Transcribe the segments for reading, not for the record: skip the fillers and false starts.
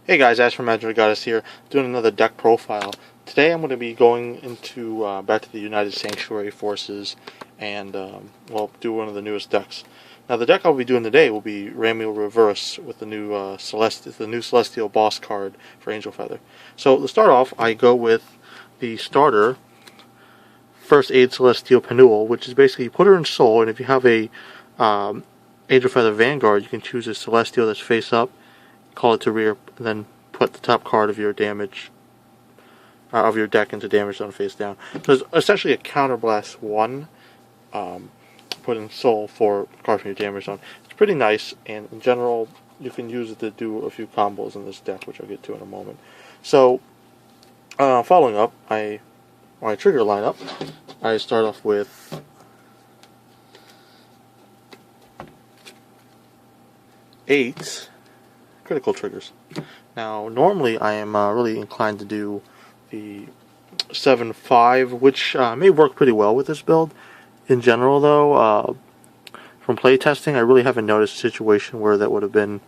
Hey guys, Ash from Imagineyourgoddess here, doing another deck profile. Today I'm going to be going into back to the United Sanctuary Forces and well, do one of the newest decks. Now the deck I'll be doing today will be Ramiel Reverse with the new Celestial Boss card for Angel Feather. So to start off, I go with the starter First Aid Celestial Penule, which is basically you put her in Soul, and if you have a Angel Feather Vanguard, you can choose a Celestial that's face up, call it to rear, and then put the top card of your damage of your deck into damage zone face down. So it's essentially a counterblast 1 put in Soul for card from your damage zone. It's pretty nice, and in general you can use it to do a few combos in this deck, which I'll get to in a moment. So following up, my trigger lineup, I start off with eight critical triggers. Now, normally I am really inclined to do the 7-5, which may work pretty well with this build. In general, though, from playtesting, I really haven't noticed a situation where that would have been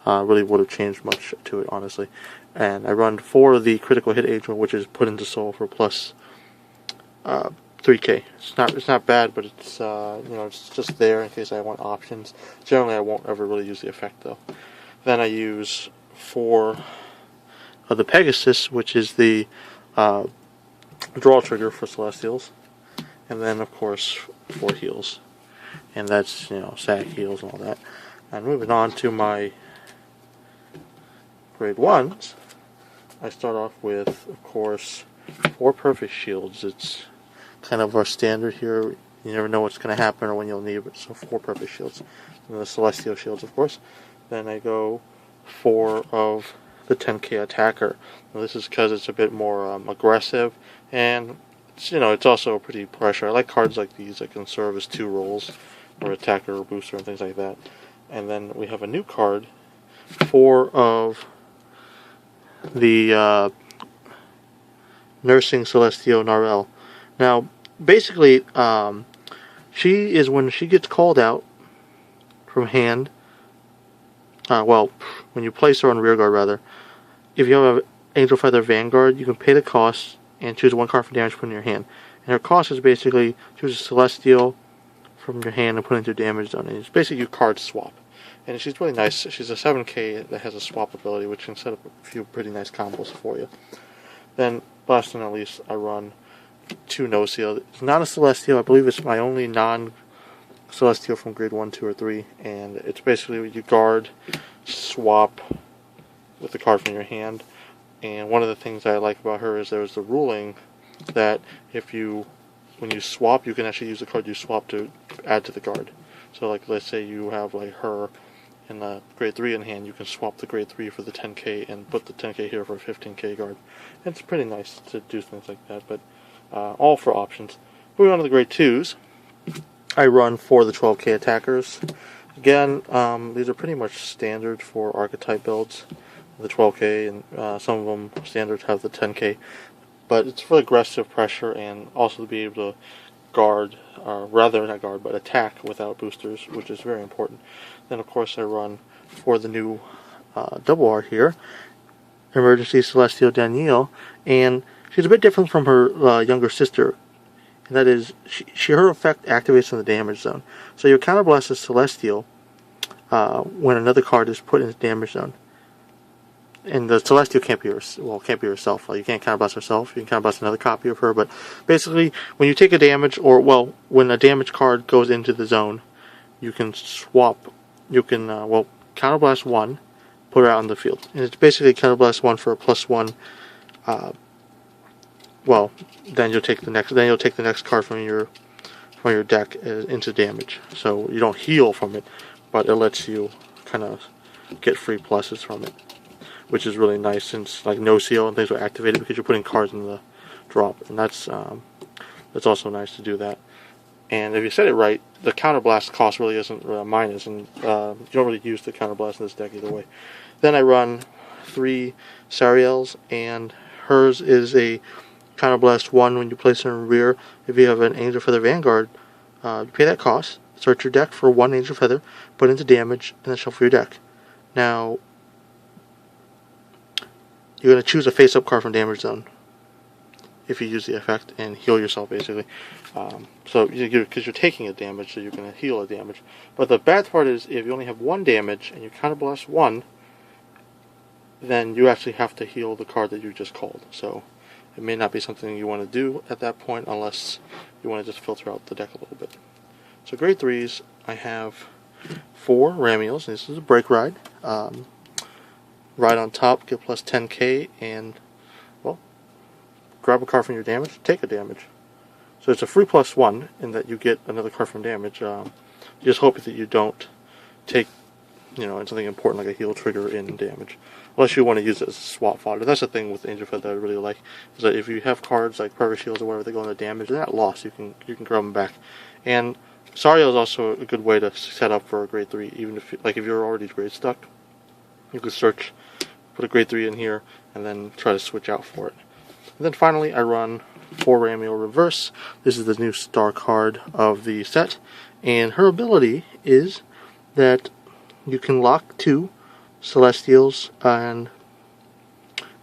really would have changed much to it, honestly. And I run 4 of the critical hit agent, which is put into Soul for plus 3k. It's not bad, but it's it's just there in case I want options. Generally, I won't ever really use the effect though. Then I use 4 of the Pegasus, which is the draw trigger for Celestials, and then of course 4 heals, and that's sack heals and all that. And moving on to my grade 1s, I start off with, of course, 4 perfect shields. It's kind of our standard here. You never know what's going to happen or when you'll need it, so 4 perfect shields. And the Celestial shields, of course. Then I go 4 of the 10k attacker. Now this is because it's a bit more aggressive, and it's also pretty pressure. I like cards like these that can serve as 2 roles, or attacker or booster and things like that. And then we have a new card, 4 of the Nursing Celestial Narelle. Now, basically, she is, when she gets called out from hand, well, when you place her on rearguard, rather, if you have an Angel Feather Vanguard, you can pay the cost and choose 1 card for damage put in your hand. And her cost is basically choose a Celestial from your hand and put it into damage zone. And it's basically you card swap. And she's really nice. She's a 7k that has a swap ability, which can set up a few pretty nice combos for you. Then, last but not least, I run 2 No Seal. It's not a Celestial. I believe it's my only non-Celestial from grade 1, 2, or 3. And it's basically you guard, swap with the card from your hand. And one of the things I like about her is there's the ruling that when you swap, you can actually use the card you swap to add to the guard. So, like, let's say you have like her in the grade 3 in hand, you can swap the grade 3 for the 10k and put the 10k here for a 15k guard. It's pretty nice to do things like that, but all for options. Moving on to the grade 2s, I run 4 of the 12k attackers. Again, these are pretty much standard for archetype builds, the 12k, and some of them standards have the 10k. But it's for aggressive pressure and also to be able to guard, rather not guard, but attack without boosters, which is very important. Then of course I run for the new double R here, Emergency Celestial Danielle, and she's a bit different from her younger sister, and that is her effect activates in the damage zone. So your counterblast is Celestial when another card is put in the damage zone. And the Celestial can't be herself. You can't counterblast herself. You can counterblast another copy of her. But basically, when you take a damage, when a damage card goes into the zone, you can swap. You can counterblast 1, put her out on the field, and it's basically counterblast 1 for a +1. Then you'll take the next card from your deck into damage. So you don't heal from it, but it lets you kind of get free pluses from it, which is really nice, since like No Seal and things are activated because you're putting cards in the drop, and that's also nice to do that. And if you said it right, the counterblast cost really isn't minus, and you don't really use the counterblast in this deck either way. Then I run 3 Sariels, and hers is a counterblast 1 when you place her in rear. If you have an Angel Feather Vanguard, you pay that cost, search your deck for 1 Angel Feather, put it into damage, and then shuffle your deck. Now, you're going to choose a face-up card from damage zone if you use the effect and heal yourself, basically. So because you're taking a damage, so you're going to heal a damage. But the bad part is if you only have one damage and you counterblast one, then you actually have to heal the card that you just called. So it may not be something you want to do at that point unless you want to just filter out the deck a little bit. So grade 3s, I have 4 Ramiels. This is a break ride. Ride on top, get plus 10k, and, well, grab a card from your damage, take a damage. So it's a free +1 in that you get another card from damage. You just hope that you don't take, something important like a heal trigger in damage. Unless you want to use it as swap fodder. That's the thing with Angel Feather that I really like, is that if you have cards like Perfect Shields or whatever, they go into damage, they're not lost. You can grab them back. And Sariel is also a good way to set up for a grade 3, even if you're already grade stuck. You could search, put a grade 3 in here, and then try to switch out for it. And then finally, I run 4 Ramiel Reverse. This is the new star card of the set, and her ability is that you can lock 2 Celestials, and,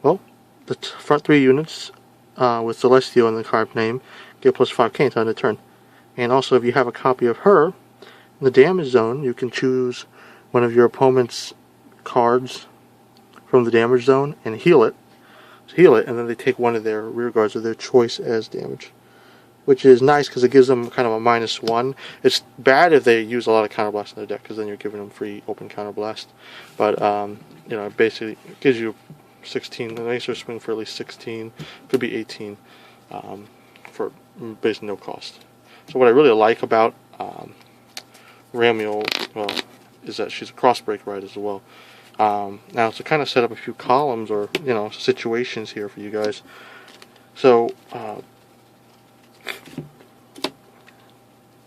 well, the front 3 units with Celestial in the card name get plus 5k until end of turn. And also, if you have a copy of her, in the damage zone, you can choose one of your opponent's cards from the damage zone and heal it, and then they take one of their rear guards of their choice as damage, which is nice because it gives them kind of a -1. It's bad if they use a lot of counterblast in their deck, because then you're giving them free open counterblast. But basically it gives you 16, an extra swing for at least 16, could be 18, for basically no cost. So what I really like about Ramiel, well, is that she's a cross-break ride as well. Now, to kind of set up a few columns or, situations here for you guys. So,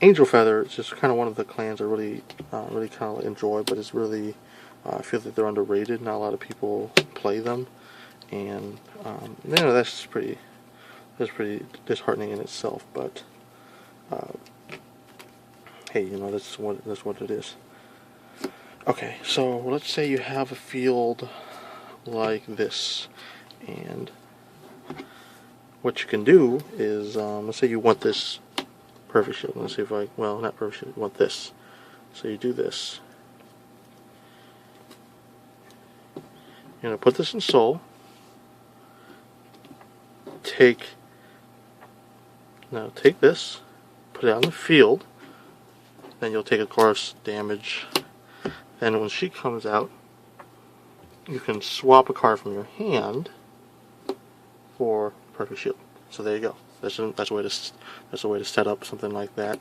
Angel Feather is just kind of one of the clans I really kind of enjoy, but it's really, I feel that they're underrated. Not a lot of people play them, and, that's pretty disheartening in itself, but, hey, that's what it is. Okay, so let's say you have a field like this, and what you can do is, let's say you want this Perfect Shield. Let's see if not Perfect Shield, you want this. So you do this. You're going to put this in Soul. Take this, put it on the field, then you'll take a course damage. Then when she comes out, you can swap a card from your hand for Perfect Shield. So there you go. That's a way to set up something like that.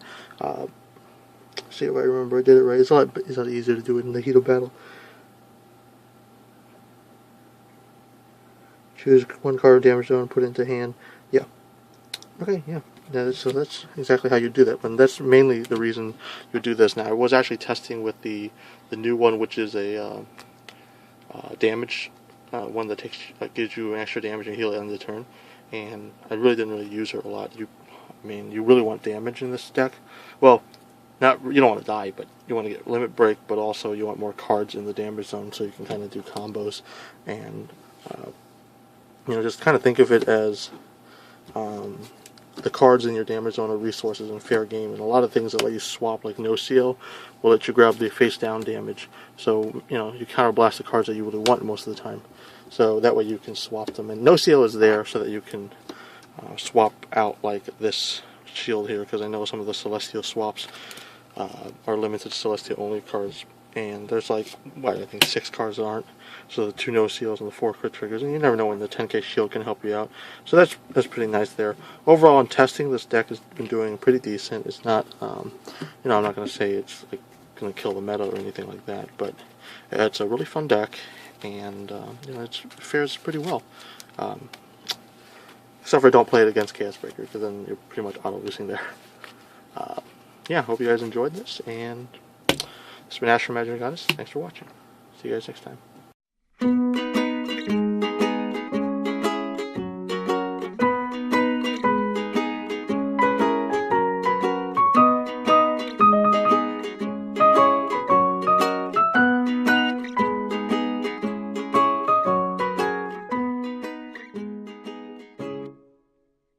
See if I remember I did it right. It's a lot easier to do it in the heat of battle. Choose one card of damage zone, put it into hand. Yeah. Okay. Yeah. So that's exactly how you do that. And that's mainly the reason you do this. Now, I was actually testing with the new one, which is a damage one that gives you an extra damage and heal at the end of the turn. And I really didn't use her a lot. You really want damage in this deck. Well, you don't want to die, but you want to get limit break, but also you want more cards in the damage zone so you can kind of do combos. And just kind of think of it as the cards in your damage zone are resources and fair game, and a lot of things that let you swap, like No Seal, will let you grab the face down damage. So you counterblast the cards that you really want most of the time. So that way you can swap them, and No Seal is there so that you can swap out like this shield here, because I know some of the Celestial swaps are limited to Celestial only cards, and there's I think 6 cards that aren't. So the 2 No Seals and the 4 crit triggers, and you never know when the 10k shield can help you out. So that's pretty nice there. Overall, in testing, this deck has been doing pretty decent. It's not, I'm not going to say it's going to kill the meta or anything like that, but it's a really fun deck, and it fares pretty well. Except for don't play it against Chaos Breaker, because then you're pretty much auto-losing there. Yeah, hope you guys enjoyed this, and this has been Ash from Imagineyourgoddess. Thanks for watching. See you guys next time.